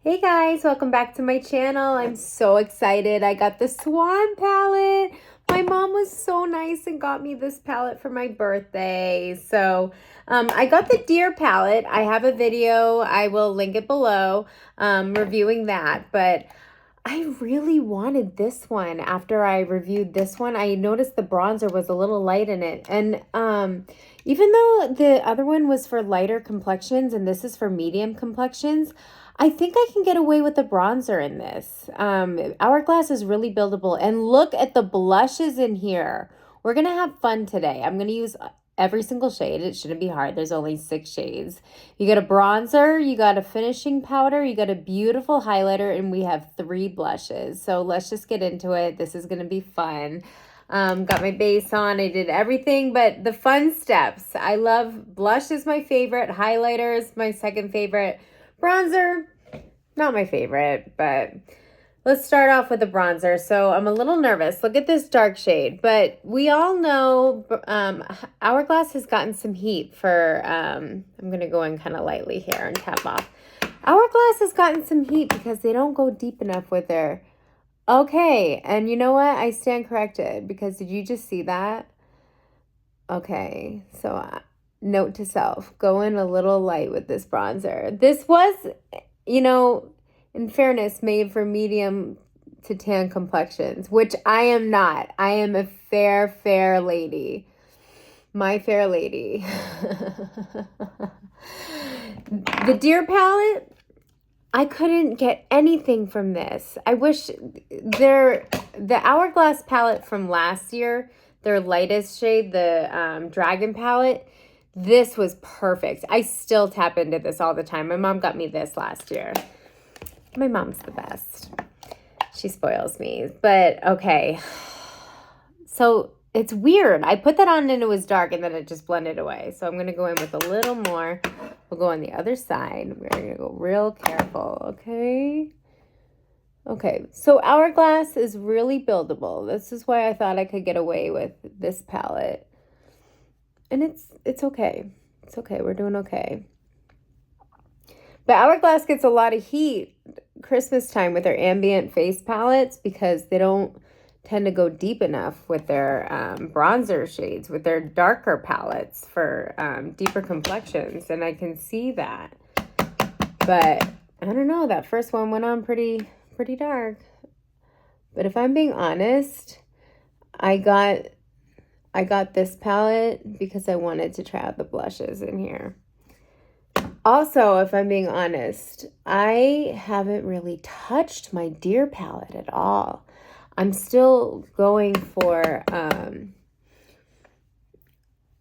Hey guys, welcome back to my channel. I'm so excited. I got the Swan palette. My mom was so nice and got me this palette for my birthday. So I got the Deer palette. I have a video. I will link it below reviewing that. But I really wanted this one after I reviewed this one. I noticed the bronzer was a little light in it. And even though the other one was for lighter complexions and this is for medium complexions, I think I can get away with the bronzer in this. Hourglass is really buildable. And look at the blushes in here. We're going to have fun today. I'm going to use every single shade. It shouldn't be hard. There's only 6 shades. You got a bronzer, you got a finishing powder, you got a beautiful highlighter, and we have 3 blushes. So let's just get into it. This is going to be fun. Got my base on. I did everything but the fun steps. I love blush is my favorite. Highlighter is my second favorite. Bronzer, not my favorite, but let's start off with the bronzer. So I'm a little nervous. Look at this dark shade. But we all know Hourglass has gotten some heat for, I'm going to go in kind of lightly here and tap off. Hourglass has gotten some heat because they don't go deep enough with their, okay. And you know what? I stand corrected because did you just see that? Okay, so note to self, go in a little light with this bronzer. This was, you know, in fairness, made for medium to tan complexions, which I am not. I am a fair lady. My fair lady. The Deer palette, I couldn't get anything from this. I wish the Hourglass palette from last year, their lightest shade, the Dragon palette, this was perfect. I still tap into this all the time. My mom got me this last year. My mom's the best. She spoils me. But okay. So it's weird. I put that on and it was dark and then it just blended away. So I'm going to go in with a little more. We'll go on the other side. We're going to go real careful. Okay. Okay. So Hourglass is really buildable. This is why I thought I could get away with this palette. And it's okay. It's okay. We're doing okay. But Hourglass gets a lot of heat Christmas time with their ambient face palettes because they don't tend to go deep enough with their bronzer shades, with their darker palettes for deeper complexions. And I can see that. But I don't know. That first one went on pretty dark. But if I'm being honest, I got this palette because I wanted to try out the blushes in here. Also, if I'm being honest, I haven't really touched my Deer palette at all. I'm still going for, I'm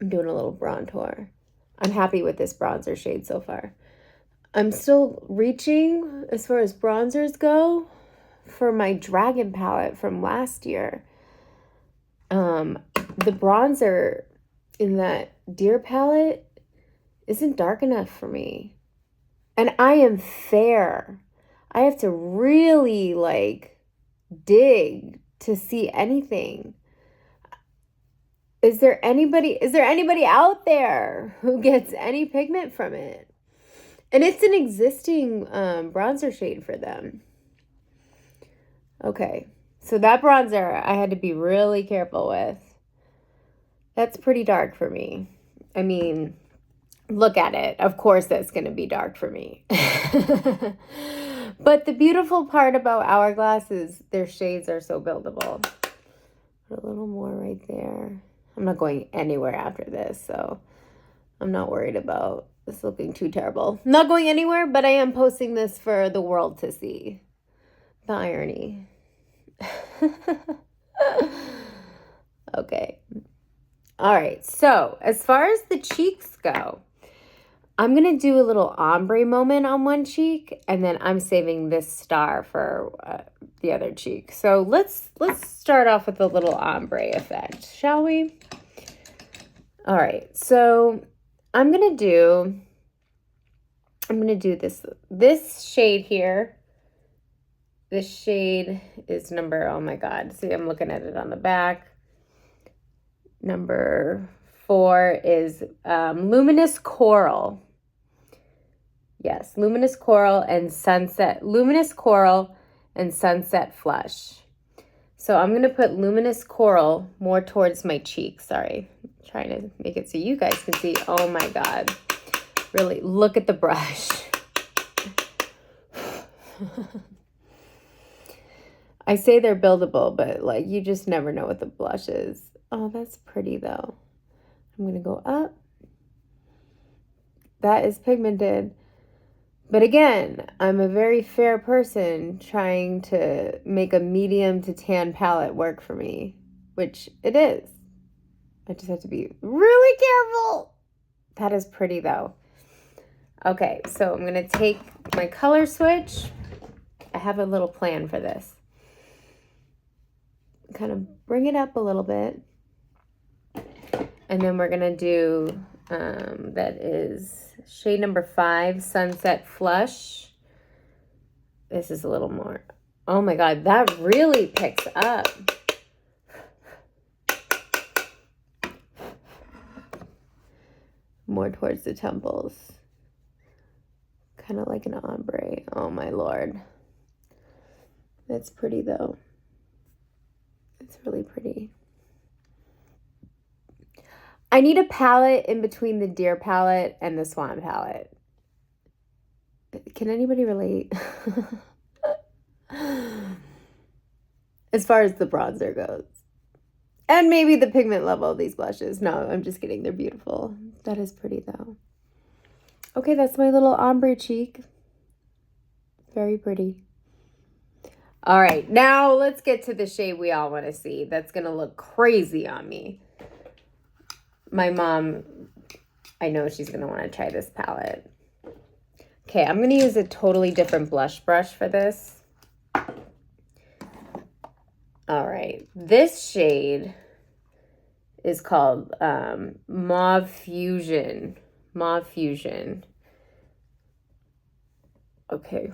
doing a little bronzer. I'm happy with this bronzer shade so far. I'm still reaching, as far as bronzers go, for my Dragon palette from last year. The bronzer in that Deer palette isn't dark enough for me. And I am fair. I have to really dig to see anything. Is there anybody out there who gets any pigment from it? And it's an existing bronzer shade for them. Okay. So that bronzer I had to be really careful with. That's pretty dark for me. I mean, look at it. Of course that's going to be dark for me. But the beautiful part about Hourglass is their shades are so buildable. Put a little more right there. I'm not going anywhere after this, so I'm not worried about this looking too terrible. I'm not going anywhere, but I am posting this for the world to see. The irony. Okay. All right. So as far as the cheeks go, I'm going to do a little ombre moment on one cheek, and then I'm saving this star for the other cheek. So let's start off with a little ombre effect, shall we? All right. So I'm going to do this shade here. This shade is number, oh my God. See, I'm looking at it on the back. Number 4 is Luminous Coral. Yes, Luminous Coral and Sunset. Luminous Coral and Sunset Flush. So I'm going to put Luminous Coral more towards my cheek. Sorry. I'm trying to make it so you guys can see. Oh my God. Really, look at the brush. I say they're buildable, but like you just never know what the blush is. Oh, that's pretty though. I'm going to go up. That is pigmented. But again, I'm a very fair person trying to make a medium to tan palette work for me, which it is. I just have to be really careful. That is pretty though. Okay, so I'm going to take my color switch. I have a little plan for this. Kind of bring it up a little bit. And then we're going to do, that is shade number 5, Sunset Flush. This is a little more. Oh my God, that really picks up. More towards the temples. Kind of like an ombre. Oh my Lord. That's pretty though. It's really pretty. I need a palette in between the deer palette and the swan palette. Can anybody relate? As far as the bronzer goes. And maybe the pigment level of these blushes. No, I'm just kidding. They're beautiful. That is pretty though. Okay, that's my little ombre cheek. Very pretty. All right, now let's get to the shade we all want to see. That's going to look crazy on me. My mom, I know she's going to want to try this palette. Okay, I'm going to use a totally different blush brush for this. All right, this shade is called Mauve Fusion. Mauve Fusion. Okay,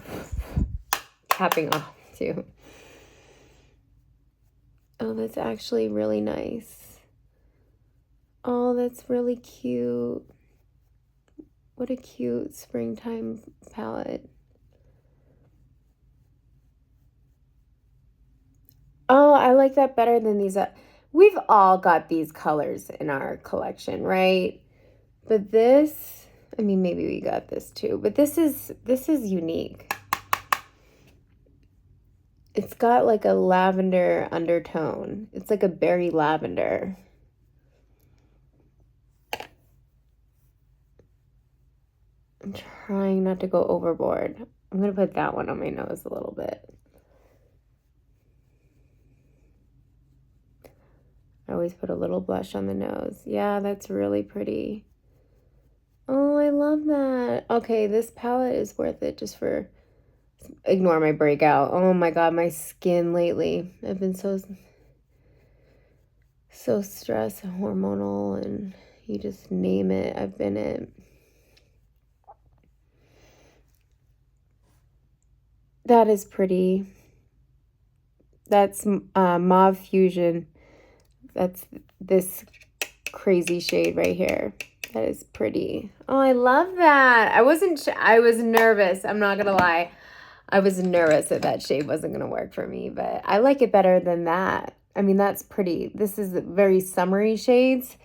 tapping off too. Oh, that's actually really nice. Oh, that's really cute. What a cute springtime palette. Oh, I like that better than these. We've all got these colors in our collection, right? But this, I mean, maybe we got this too, but this is unique. It's got like a lavender undertone. It's like a berry lavender. I'm trying not to go overboard. I'm going to put that one on my nose a little bit. I always put a little blush on the nose. Yeah, that's really pretty. Oh, I love that. Okay, this palette is worth it just for... Ignore my breakout. Oh my God, my skin lately. I've been so stressed and hormonal, and you just name it. I've been it. That is pretty. That's Mauve Fusion. That's this crazy shade right here. That is pretty. Oh, I love that. I was nervous. I'm not going to lie. I was nervous that that shade wasn't going to work for me, but I like it better than that. I mean, that's pretty. This is very summery shades.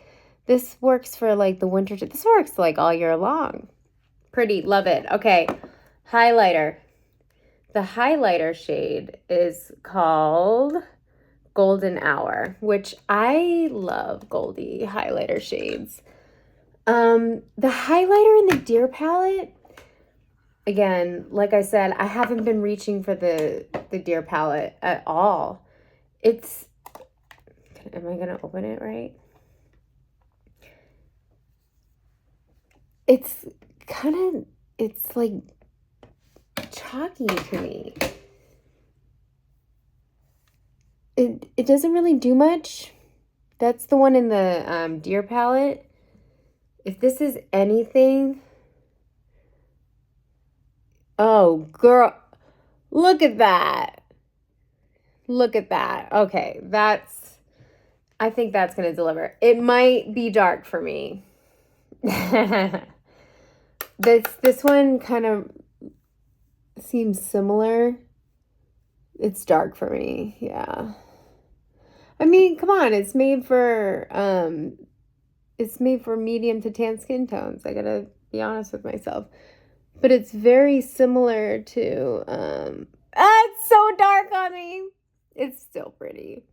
This works for like the winter. This works like all year long. Pretty. Love it. Okay. Highlighter. The highlighter shade is called Golden Hour, which I love Goldie highlighter shades. The highlighter in the Deer palette, again, like I said, I haven't been reaching for the Deer palette at all. It's, am I going to open it right? It's kind of, it's like chalky to me. It doesn't really do much. That's the one in the Deer palette. If this is anything, oh girl, look at that. Look at that. Okay, I think that's gonna deliver. It might be dark for me. This one kind of seems similar. It's dark for me, yeah. I mean, come on, it's made for medium to tan skin tones. I gotta be honest with myself. But it's very similar to it's so dark on me. It's still pretty.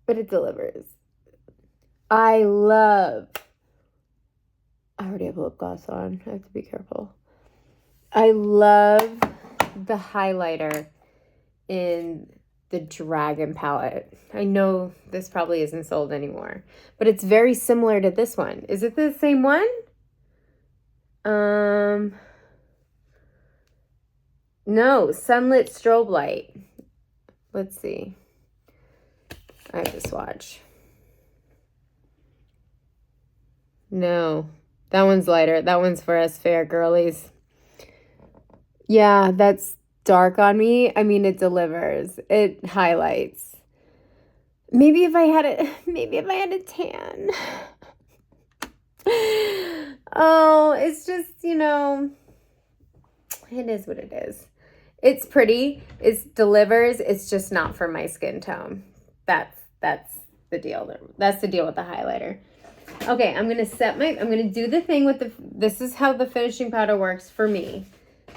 But it delivers. I already have lip gloss on. I have to be careful. I love the highlighter in the Dragon palette. I know this probably isn't sold anymore, but it's very similar to this one. Is it the same one? No, Sunlit Strobe Light. Let's see. I have to swatch. No, that one's lighter. That one's for us fair girlies. Yeah, that's dark on me. I mean, it delivers. It highlights. Maybe if I had a tan. Oh, it's just, you know, it is what it is. It's pretty. It delivers. It's just not for my skin tone. That's the deal. That's the deal with the highlighter. Okay, I'm going to do the thing with this is how the finishing powder works for me.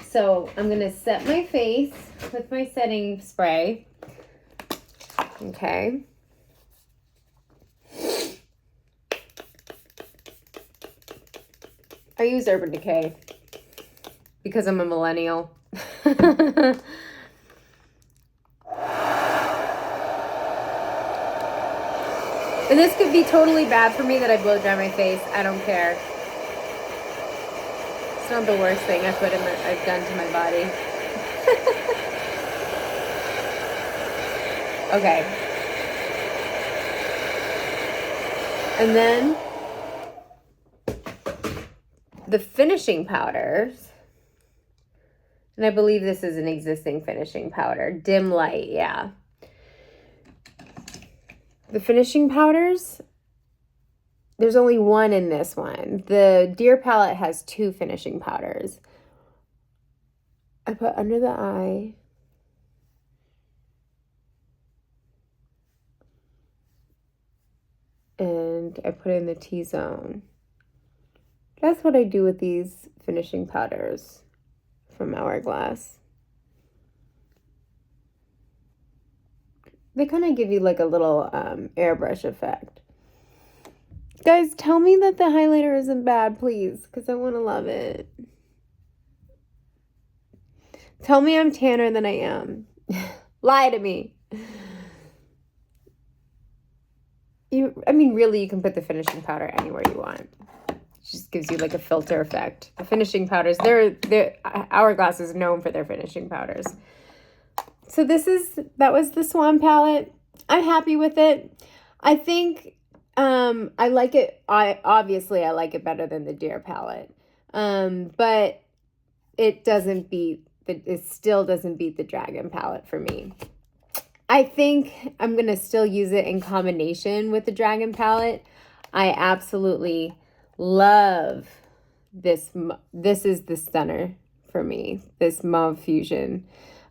So I'm going to set my face with my setting spray. Okay. I use Urban Decay because I'm a millennial. And this could be totally bad for me that I blow dry my face. I don't care. It's not the worst thing I've done to my body. Okay. And then the finishing powders. And I believe this is an existing finishing powder. Dim Light, yeah. The finishing powders, there's only one in this one. The Deer palette has 2 finishing powders. I put under the eye. And I put in the T-zone. That's what I do with these finishing powders from Hourglass. They kind of give you like a little airbrush effect. Guys, tell me that the highlighter isn't bad, please, because I want to love it. Tell me I'm tanner than I am. Lie to me. I mean, really, you can put the finishing powder anywhere you want. It just gives you like a filter effect. The finishing powders, Hourglass is known for their finishing powders. So that was the Swan palette. I'm happy with it. I think I like it. Obviously I like it better than the Deer palette. But it still doesn't beat the Dragon palette for me. I think I'm going to still use it in combination with the Dragon palette. I absolutely love this. This is the stunner for me, this Mauve Fusion.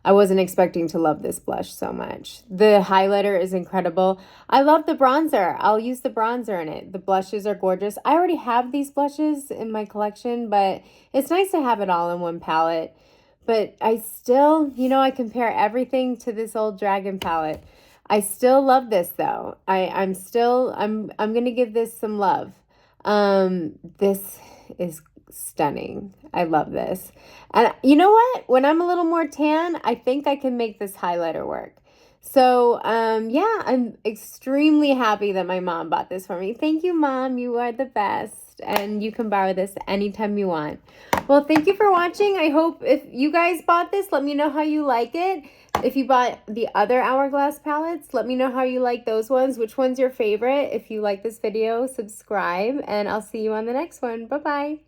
I wasn't expecting to love this blush so much. The highlighter is incredible. I love the bronzer. I'll use the bronzer in it. The blushes are gorgeous. I already have these blushes in my collection, but it's nice to have it all in one palette. But I still, I compare everything to this old Dragon palette. I still love this though. I'm going to give this some love. This is stunning. I love this. And you know what? When I'm a little more tan, I think I can make this highlighter work. So, yeah, I'm extremely happy that my mom bought this for me. Thank you, Mom. You are the best. And you can borrow this anytime you want. Well, thank you for watching. I hope if you guys bought this, let me know how you like it. If you bought the other Hourglass palettes, let me know how you like those ones. Which one's your favorite? If you like this video, subscribe, and I'll see you on the next one. Bye-bye.